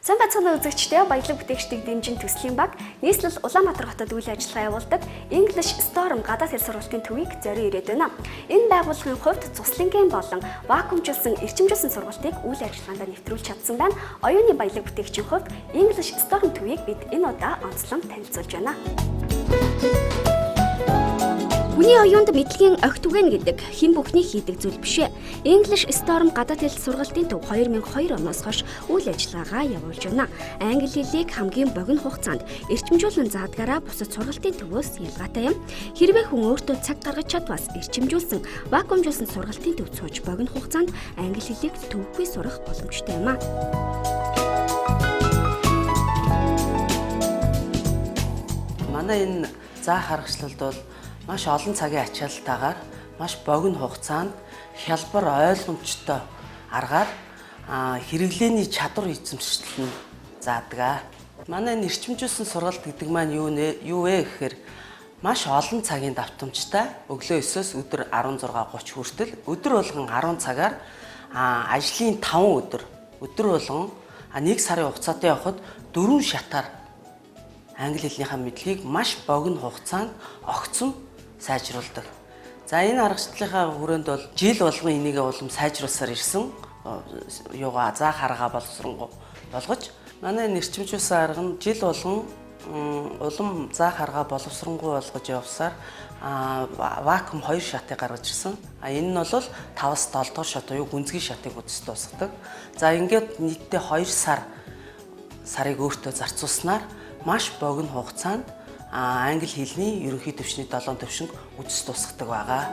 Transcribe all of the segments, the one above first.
Сайн байцгаана үзэгчдээ баялаг бүтээгчдийг дэмжин төслийн баг нийслэл Улаанбаатар хотод үйл ажиллагаа явуулдаг English Storm гадаад хэл сургалтын төвийг зориулж ирээд байна. Энэ байгууллагын хувьд цуслангийн болон вакуумжуулсан эрчимжүүлсэн сургалтыг үйл ажиллагаанд нэвтрүүлж чадсан байна. Оюуны баялаг бүтээгчийн хувьд English Storm төвийг бид энэ удаа онцлон танилцуулж байна. Хүний оюунд мэдлэгийн огт үгэн гэдэг хэн бүхний хийдэг зүйл биш ээ. English Storm гадаад хэл сургалтын төв 2002 оноос хойш үйл ажиллагаагаа явуулж байна. Англи хэлийг хамгийн богино хугацаанд эрчимжүүлэн заадгаараа бусад сургалтын төвөөс ялгаатай юм. Хэрвээ хүн өөртөө цаг гаргаж чадвас эрчимжүүлсэн, вакуумжуулсан сургалтын төв сууж богино хугацаанд англи хэлийг төвгүй сурах боломжтой юм а. Манай энэ заа харгачлалд бол маш олон цагийн ачаалтайгаар маш богино хугацаанд хялбар ойлгомжтой аргаар хэрэглээний чадвар эзэмшил нь заадаг. Манай энэ эрчимжүүлсэн сургалт гэдэг маань юу вэ гэхээр маш олон цагийн давтамжтай өглөө 9-өөс өдөр 16:30 хүртэл өдөр болгон 10 цагаар ажлын 5 өдөр болгон 1 сарын хугацаатай явахад 4 шатаар англи хэлнийхээ мэдлэгийг маш богино хугацаанд огцом сайжруулдаг. За энэ аргачлалынхаа хүрээнд бол жил болгон энийг улам сайжруулсаар ирсэн. Заа харгаа боловсронгуй болгож манай эрчимжүүлсэн арга нь жил болгон улам заа харгаа боловсронгуй болгож явсаар вакуум 2 шатыг гаргаж ирсэн. Энэ нь бол 5-аас 7 дугаар шат буюу гүнзгий шатыг үдэс дуусгадаг. За ингээд нийтдээ 2 сарыг өөртөө зарцуулснаар маш богино хугацаанд англи хэлний ерөнхий төвчний 7 төвшинг үдэс тусгадаг байгаа.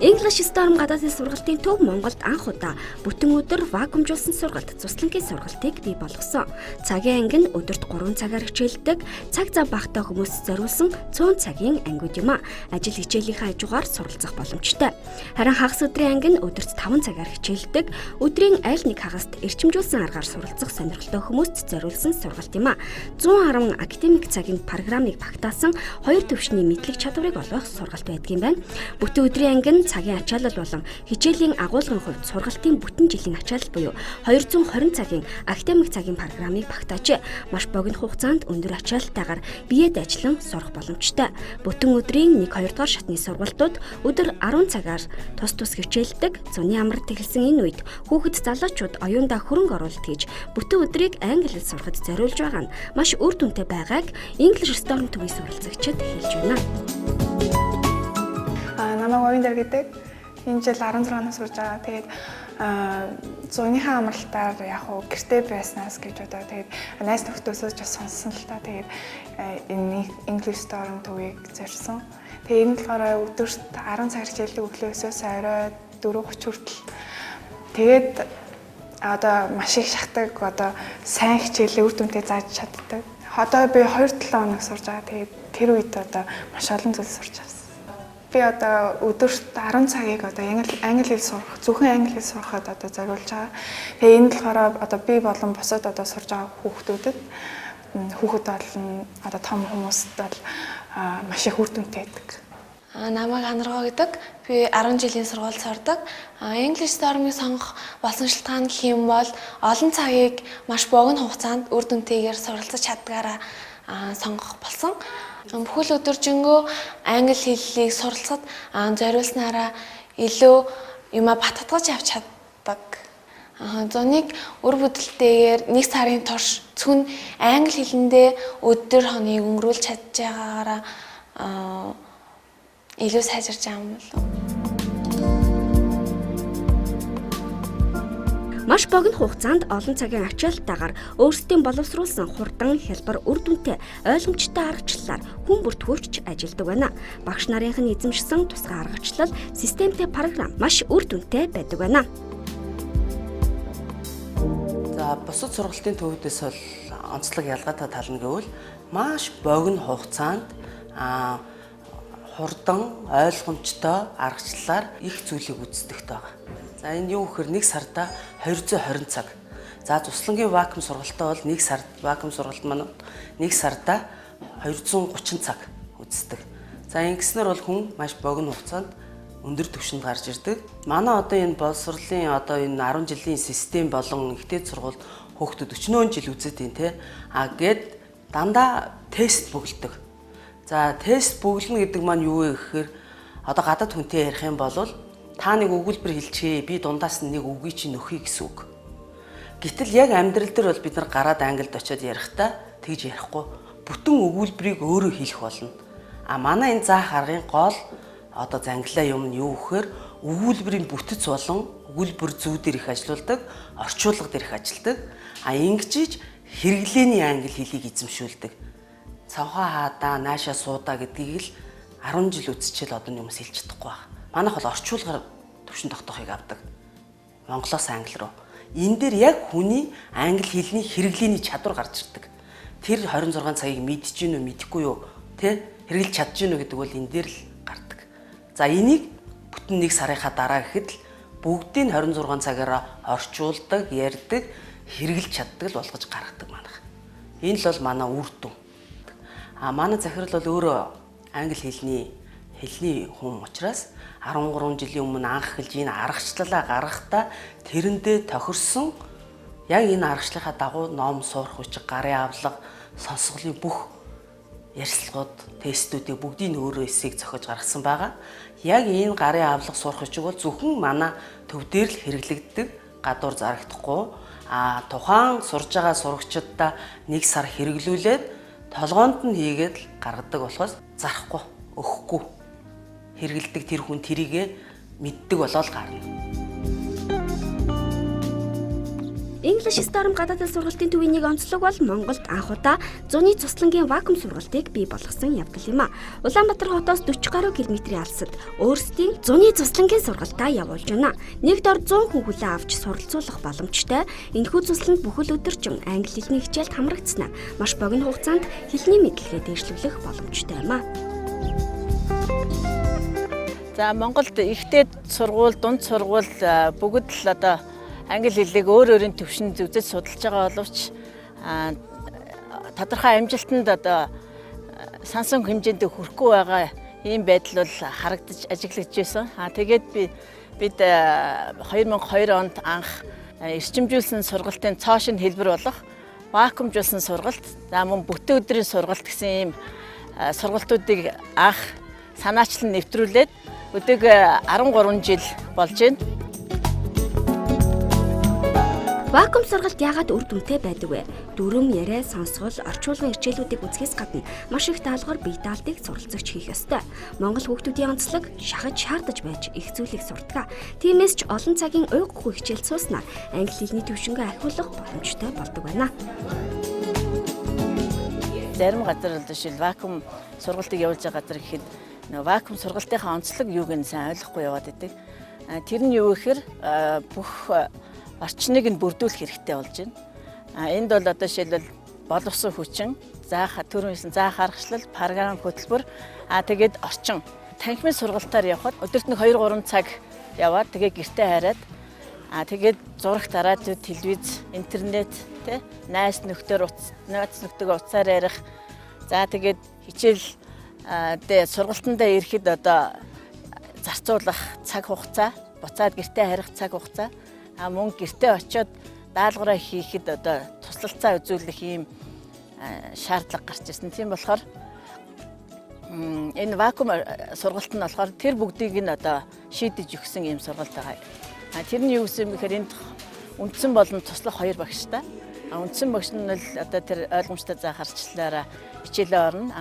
English Storm гадаад хэл сургалтын төв Монголд анх удаа бүтэн өдөр вакуумжуулсан сургалт цуслангийн сургалтыг бий болгосон. Цагийн анги нь өдөрт 3 цагаар хичээлдэг, цаг зав багтаа хүмүүст зориулсан 100 цагийн ангиуд юм а. Ажил хичээлийнхээ хажуугаар суралцах боломжтой. Харин хагас өдрийн анги нь өдөрт 5 цагаар хичээлдэг, өдрийн аль нэг хагаст эрчимжүүлсэн аргаар суралцах сонирхолтой хүмүүст зориулсан сургалт юм а. 110 академик цагийн программыг багтаасан 2 төвшний мэдлэг чадварыг олгох сургалт байдгийн байна. Бүтэн өдрийн анги нь цагийн ачаалал болон хичээлийн агуулгын хувьд сургалтын бүтэн жилийн ачаалал буюу 220 цагийн академик цагийн программыг багтааж маш богино хугацаанд өндөр ачаалтайгаар биеэд ажиллан сурах боломжтой. Бүтэн өдрийн 1-2 дугаар шатны сургалтууд өдөр 10 цагаар тус хичээлдэг. Зуны амралт эхэлсэн энэ үед хүүхэд залуучууд оюундаа хөрөнгө оруулалт хийж бүтэн өдрийг англи хэл сурахад зориулж байгаа нь маш үр дүнтэй байгааг English Storm төвийн суралцагчид хэлж байна. Намайг Оюундар гэдэг. Энэ жил 16 нас сурж байгаа. Тэгээд зуныхаа амралтаар яг уу гэртээ байснаас гэж одоо тэгээд найз нөхдөсөө ч сонссон л та. Тэгээд энэ English Storm төвийг зорьсон. Тэгээд энэ болохоор өдөрт 10 цаг хичээлдэг өглөөсөөс орой 4:30 хүртэл. Тэгээд одоо маш их шахдаг одоо сайн хичээлээ үр дүнтэй зааж чаддаг. Одоо би 2-7 хоног сурж байгаа. Тэгээд тэр үед одоо маш олон зүйл сурч байгаа. Би одоо өдөрт 10 цагийг одоо англи хэл сурах, зөвхөн англи хэл сурахад одоо зориулж байгаа. Тэгээ энэ болохоор одоо би болон бусад одоо сурж байгаа хүүхдүүдэд болон одоо том хүмүүст бол маш их үр дүнтэй байдаг. Намайг Анаргоо гэдэг. Би 10 жилийн сургуульд сурдаг. English Storm-ыг сонгох болсон шалтгаан гэх юм бол олон цагийг маш богино хугацаанд үр дүнтэйгээр суралцаж чаддгаараа сонгох болсон. Бүхэл өдөржингөө англи хэллийг суралцахад зориулснараа илүү юма баттгаж авч чаддаг. Зуныг үр бүдэлтэйгээр 1 сарын турш зөвхөн англи хэлэндээ өдөр хоног өнгөрүүлж чадж байгаагаараа илүү сайжирч байгаа юм болов. Маш богино хугацаанд олон цагийн ачаалтайгаар өөрсдийн боловсруулсан хурдан хялбар үр дүнтэй ойлгомжтой аргачлалаар хүн бүрт хүрч ажилладаг байна. Багш нарынх нь эзэмшсэн тусгай аргачлал, системтэй програм маш үр дүнтэй байдаг байна. За бусад сургалтын төвүүдээс бол онцлог ялгаатай тал нь гэвэл маш богино хугацаанд хурдан ойлгомжтой аргачлалаар их зүйлийг үздэгтэй байгаа. За энэ юу гэхээр 1 сарда 220 цаг. За цуслангийн вакуум сургалтаа бол 1 сард вакуум сургалт маань 1 сарда 230 цаг үздэг. За ингэснээр бол хүн маш богино хугацаанд өндөр түвшинд гарч ирдэг. Манай одоо энэ боловсролын одоо энэ 10 жилийн систем болон ихтэй сургууль хүүхдүүд 40 жил үзээд юм те. Гэд дандаа тест бүгэлдэг. За тест бүгэлнэ гэдэг маань юу вэ гэхээр одоо гадаад хүнтэй ярих юм бол та нэг өгүүлбэр хэлчихээ, би дундаас нэг үгийг чинь нөхөе гэсэн үг. Гэтэл яг амьдрал дээр бол бид нар гараад англид очиод ярихдаа тэгж ярихгүй. Бүтэн өгүүлбэрийг өөрөө хэлэх болно. Манай энэ заах аргын гол одоо занглаа юм нь юу гэхээр өгүүлбэрийн бүтэц болон өгүүлбэр зүүдээр их ажилуулдаг, орчуулга дээр их ажилдаг. Ингэж хэрэглээний англи хэлийг эзэмшүүлдэг. Цавхаа хаадаа, наашаа суудаа гэдгийг л 10 жил үзчихэл одоо юмс хэлж чадахгүй байна. Манайх бол орчуулгаар төвшин тогтоохыг авдаг. Монголоос англи руу. Энэ дээр яг хүний англи хэлний хэрэглээний чадвар гарч ирдэг. Тэр 26 цагийг мэдж гин үү, мэдэхгүй юу, тэ хэрэглэж чадж гин үү гэдэг бол энэ дээр л гардаг. За энийг бүтэн нэг сарынхаа дараа гэхэд л бүгдийг 26 цагаараа орчуулдаг, ярьдаг, хэрэглэж чаддаг л болгож гаргадаг манайх. Энэ л бол манай үр дүн. Манай захирал бол өөрөө англи хэлний хүн учраас 13 жилийн өмнө анх эхэлж энэ аргачлалаа гаргахдаа тэрэндээ тохирсон яг энэ аргачлалынхаа дагуу ном суурах хүч, гарын авлага, сонсголын бүх ярилцлагууд, тестүүдийг бүгдийг өөрөө эсэйг зохиож гаргасан байгаа. Яг энэ гарын авлага сурах хүчиг бол зөвхөн манай төв дээр л хэрэглэгддэг, гадуур зарагдахгүй. Тухайн сурж байгаа сурагчдаа нэг сар хэрэглүүлээд толгоонд нь хийгээд л гаргадаг болохоос зарахгүй, өгөхгүй. Хэрэгэлдэг тэр хүн тэрийгэ мэддэг болоод гарна. English Storm гадаадын сургалтын төвийн нэг онцлог бол Монголд анх удаа зуны цуслангийн вакуум сургалтыг бий болгосон явдал юм а. Улаанбаатар хотоос 40 гаруй километрийн алсад өөрсдийн зуны цуслангийн сургалтаа явуулж байна. Нэг дор 100 хүн хүлээн авч суралцуулах боломжтой. Энэхүү цусланд бүхэл өдөржин англи хэлний хичээлд хамрагдсанаа маш богино хугацаанд хэлний мэдлэгээ дээшлүүлэх боломжтой юм а. За Монголд ихтэй сургууль, дунд сургууль бүгд л одоо англи хэлийг өөрийн төвшөнд үзэж судалж байгаа боловч тодорхой амжилтанд одоо сансан хэмжээнд хүрэхгүй байгаа ийм байдал бол харагдаж ажиглагдж байсан. Тэгээд бид 2002 онд анх эрчимжүүлсэн сургалтын цоошин хэлбэр болох вакуумжуулсан сургалт, за мөн бүтэн өдрийн сургалт гэсэн ийм сургалтуудыг анх санаачлан нэвтрүүлээд өдөг 13 жил болж байна. Вакуум сургалт яагаад үр дүнтэй байдаг вэ? Дүрм, яриа, сонсгол, орчуулгын хичээлүүдийг үзэхээс гадна маш их даалгавар бие даалтыг суралцагч хийх ёстой. Монгол хүүхдүүдийн онцлог шахаж шаардаж байж их зүйлийг сурдаг. Тиймээс ч олон цагийн уйггүй хичээл сууснаар англи хэлний төвшингээ ахиулах боломжтой болдог байна. Зарим газар бол жишээл вакуум сургалтыг явуулж байгаа газар гэхэд вакуум сургалтынхаа онцлог юуг нь сайн ойлгохгүй яваад идэг. Тэр нь юу гэхээр бүх орчныг нь бүрдүүлэх хэрэгтэй болж байна. Энд бол одоо жишээлбэл боловсон хүчин, түрүүнээс заах аргачлал, програм хөтөлбөр, тэгээд орчин. Танхимын сургалтаар явхад өдөрт нэг 2-3 цаг яваад тэгээд гэртээ хараад тэгээд зурагт радио, телевиз, интернет, тэ найз нөхдөйгөө уцаар ярих. За тэгээд хичээл сургалтандаа ирэхэд одоо зарцуулах цаг хугацаа, буцаад гэртээ харих цаг хугацаа, мөн гэртээ очиод даалгавраа хийхэд одоо туслалцаа үзүүлэх ийм шаардлага гарч ирсэн. Тийм болохоор энэ вакуум сургалт нь болохоор тэр бүгдийг нь одоо шийдэж өгсөн ийм сургалт байгаа. Тэрний юу гэсэн бэхээр энд үндсэн болон туслах 2 багштай. Үндсэн багш нь л одоо тэр ойлгомжтой заах арчлаараа хичээлээ орно.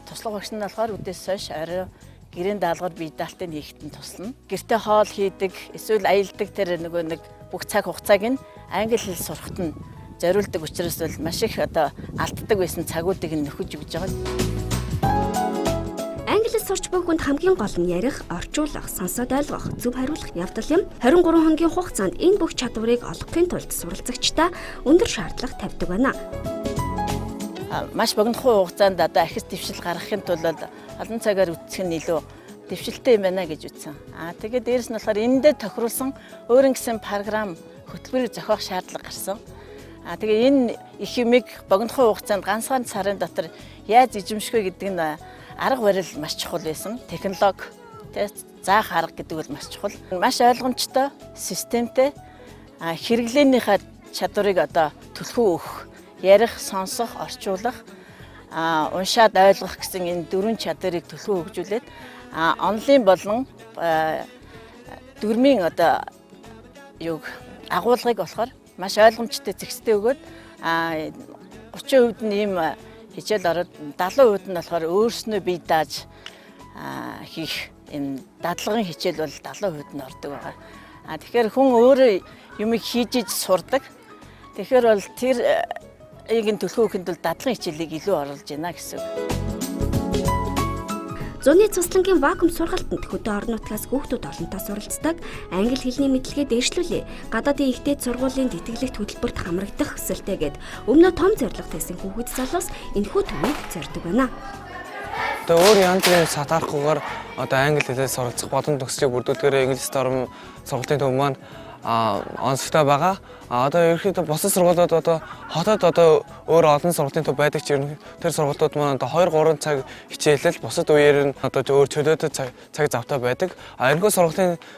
Туслах багш нь болохоор үдээс хойш орой гэрийн даалгавар бие даалтыг хийхэд нь туслана. Гэртээ хоол хийдэг, эсвэл аялдаг тэр нэг бүх цаг хугацааг нь англи хэл сурахад нь зориулдаг учраас бол маш их одоо алддаг байсан цагуудыг нь нөхөж өгж байгаа. Англи сурч буй хүнд хамгийн гол нь ярих, орчуулах, сонсоод ойлгох, зөв хариулах явдал юм. 23 хоногийн хугацаанд энэ бүх чадварыг олгохын тулд суралцагчдаа өндөр шаардлага тавьдаг байна. Маш богинохон хугацаанд одоо ахис дэвшил гаргахын тулд олон цагаар үтсэх нь илүү дэвшилтэй юм байна гэж үзсэн. Тэгээд дээрэс нь болохоор энэндээ тохируулсан өөрийн гэсэн програм хөтөлбөрийг зохиох шаардлага гарсан. Тэгээ энэ их юмыг богинохон хугацаанд ганцхан сарын дотор яаж эзэмших вэ гэдэг нь арга барил маш чухал байсан. Технологи Тэ заах арга гэдэг бол маш чухал. Маш ойлгомжтой, системтэй хэрэглээнийхээ чадварыг одоо түлхүү өгөх, ярих, сонсох, орчуулах, уншаад ойлгох гэсэн энэ 4 чадварыг түлхүү хөгжүүлээд онлайн болон дүрмийн одоо агуулгыг болохоор маш ойлгомжтой зэгцтэй өгөөд 30% нь ийм хичээл ороод 70% нь болохоор өөрснөө бие дааж хийх энэ дадлагын хичээл бол 70% нь ордог байгаа. Тэгэхээр хүн өөрөө юмыг хийж иж сурдаг. Тэгэхээр бол тэр ийг нь төлхөө өгөхөнд бол дадлагын хичээлийг илүү оруулж байна гэсэн үг. Зуны цуслангийн вакуум сургалтанд хөдөө орон нутгаас хүүхдүүд олонтоо суралцдаг, англи хэлний мэдлэгээ дээшлүүлээ. Гадаадын ихтэй сургуулийн тэтгэлэгт хөтөлбөрт хамрагдах хүсэлтэйгээд өмнө том зорилго тавьсан хүүхэд залуус энэхүү төвийг зорддог байна. Одоо өөр янз бүрийн сатаархгүйгээр одоо англи хэлээр суралцах боломж төгсчийг бүрдүүлэхээр English Storm сургалтын төв маань онцгой байгаа. Одоо ерөнхийдөө бусад сургуулиуд одоо хотод одоо өөр олон сургалтын төв байдаг ч тэр сургуулиуд маань одоо 2-3 цаг хичээлэл бусад үеэр нь одоо өөр чөлөөтэй цаг завтай байдаг. Энэхүү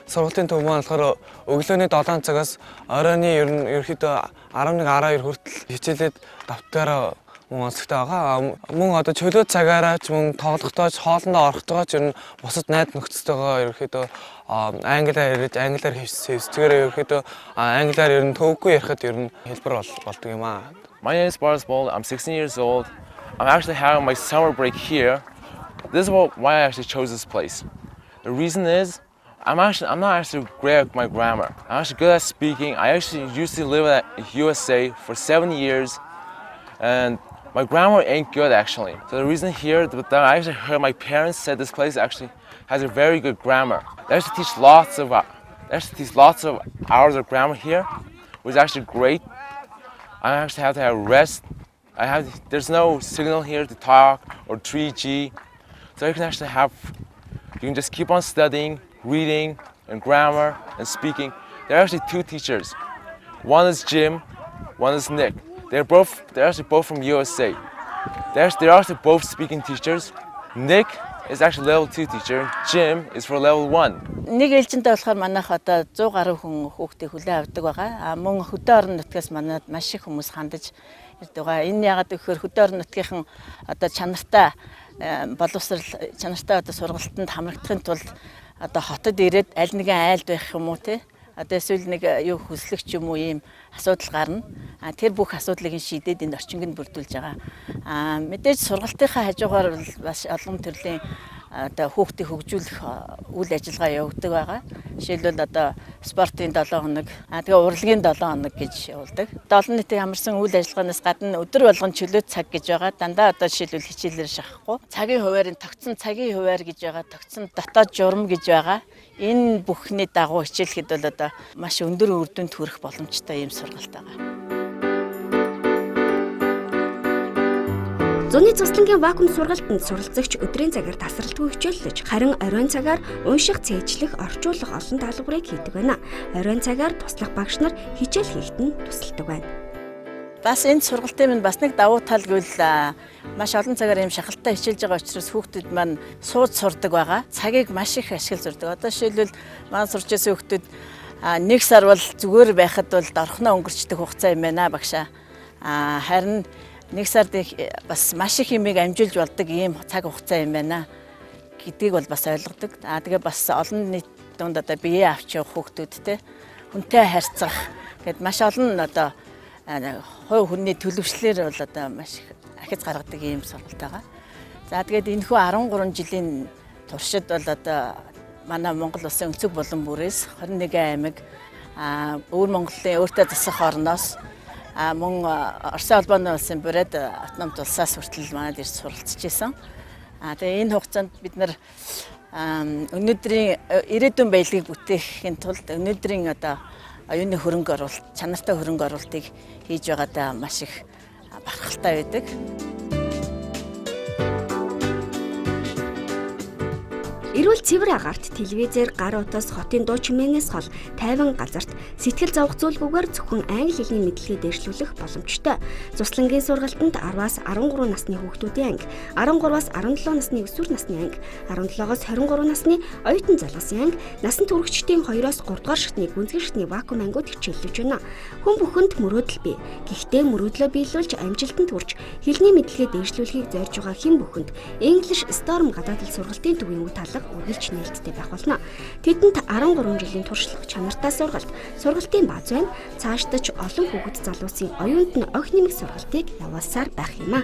сургалтын төв маань болохоор өглөөний 7 цагаас оройны ерөнхийдөө 11-12 хүртэл хичээлээд давтгаараа онцгой байгаа. Мөн одоо чөлөө цагаараа ч мөн тоглохдоо ч хоолндоо орохдоо ч ер нь бусад найз нөхдөдтэйгээ ерөөхдөө англиар хийсгээр ерөөхдөө англиар ер нь төвөггүй ярихад ер нь хэлбэр болдог юм аа. My name is Boris Bold. I'm 16 years old. I'm actually having my summer break here. This is why I actually chose this place. The reason is I'm not actually great at my grammar. I'm actually good at speaking. I actually used to live in the USA for 7 years, and my grammar ain't good actually. So the reason here that I actually heard my parents said this place actually has a very good grammar. They actually teach lots of hours of grammar here, which is actually great. I actually have to have rest. There's no signal here to talk or 3G, so you can just keep on studying, reading, and grammar and speaking. There are actually 2 teachers. One is Jim, one is Nick. They're actually both from USA. They're actually both speaking teachers. Nick is actually level 2 teacher. Jim is for level 1. Нэг ээлжинтэй болохоор манайх одоо 100 гаруй хүн хүүхдээ хүлээн авдаг байгаа. Мөн хөдөө орон нутгаас манайд маш их хүмүүс хандаж ирдэг байгаа. Энэ яагаад гэхээр хөдөө орон нутгийнхан одоо чанартай боловсрал чанартай одоо сургалтанд хамрагдахын тулд одоо хотод ирээд аль нэгэн айлд байх юм уу те. Одоо эсвэл нэг юу хөслөгч юм уу ийм асуудал гарна. Тэр бүх асуудлыг шийдээд энэ орчингөнд бүрдүүлж байгаа. Мэдээж сургалтынхаа хажуугаар бас олон төрлийн одоо хүүхдийг хөгжүүлэх үйл ажиллагаа явагддаг байгаа. Жишээлбэл одоо спортын 7 хоног, тэгээ урлагийн 7 хоног гэж явуулдаг. Олон нийтийн хамарсан үйл ажиллагаанаас гадна өдөр болгон чөлөө цаг гэж байгаа. Дандаа одоо жишээлбэл хичээлээр шахахгүй. Цагийн хуваарийн тогтсон цагийн хуваар гэж байгаа. Тогтсон дотоод журам гэж байгаа. Энэ бүхний дагуу хичээлэхэд бол одоо маш өндөр үр дүнд хүрэх боломжтой юм сургалт байгаа. Зуны цуслангийн вакуум сургалтанд суралцагч өдрийн цагаар тасралтгүй хичээллэж, харин оройн цагаар унших, цээжлэх, орчуулах олон даалгаврыг хийдэг байна. Оройн цагаар туслах багш нар хичээл хийхэд нь тусалдаг байна. Бас энэ сургалтын минь бас нэг давуу тал гэвэл маш олон цагаар юм шахалтай хичээлж байгаа учраас хүүхдүүд маань сууж сурдаг байгаа. Цагийг маш их ашиглаж сурдаг. Одоо жишээлбэл маань сурч байсан хүүхдүүд 1 сар бол зүгээр байхад бол дорхноо өнгөрчдөг хугацаа юм байна багшаа. Харин 1 сард бас маш их юмыг амжилж болдог ийм цаг хугацаа юм байна гэдгийг бол бас ойлгодог. Тэгээ бас олон нийт донд одоо бие авч явах хүүхдүүдтэй хүнтэй харьцах гэд маш олон одоо хувь хүний төлөвшлэр бол одоо маш их ахиц гаргадаг ийм сургалт байгаа. За тэгээд энэхүү 13 жилийн туршид бол одоо манай Монгол улсын өнцөг булан бүрээс 21 аймаг өвөр Монголын өөртөө засах орноос мөн Оросын холбооны улсын Бурят автономт улсаас хүртэл манайд ирж суралцж байсан. Тэгээ энэ хугацаанд бид нар өнөөдрийн ирээдүйн баялагийг бүтээхийн тулд өнөөдрийн одоо оюуны хөрөнгө оруулалт, чанартай хөрөнгө оруулалтыг хийж байгаадаа маш их бахархалтай байдаг. Эрүүл цэвэр агаарт телевизээр гар утас хотын дуу чимээнээс хол тайван газарт сэтгэл зовх зүйлгүйгээр зөвхөн англи хэлний мэдлэгээ дээшлүүлэх боломжтой. Цуслангийн сургалтанд 10-аас 13 насны хүүхдүүдийн анги, 13-аас 17 насны өсвөр насны анги, 17-оос 23 насны оюутан залуусын анги, насан туршидчдийн 2-оос 3 дугаар шатны гүнзгий шатны вакуум ангиуд хичээллэж байна. Хүн бүхэнд мөрөөдөл бий. Гэхдээ мөрөөдлөө биелүүлж амжилтанд хүрч хэлний мэдлэгээ дээшлүүлэхийг зорж байгаа хэн бүхэнд English Storm гадаад хэл сургалтын төвийн үе талга үргэлж нээлттэй байх болно. Тэдэнд 13 жилийн туршлага чанартай сургалтын бааз байна. Цаашдаа ч олон хүүхэд залуусын оюунд нь огт нэмэх сургалтыг явуулсаар байх юм а.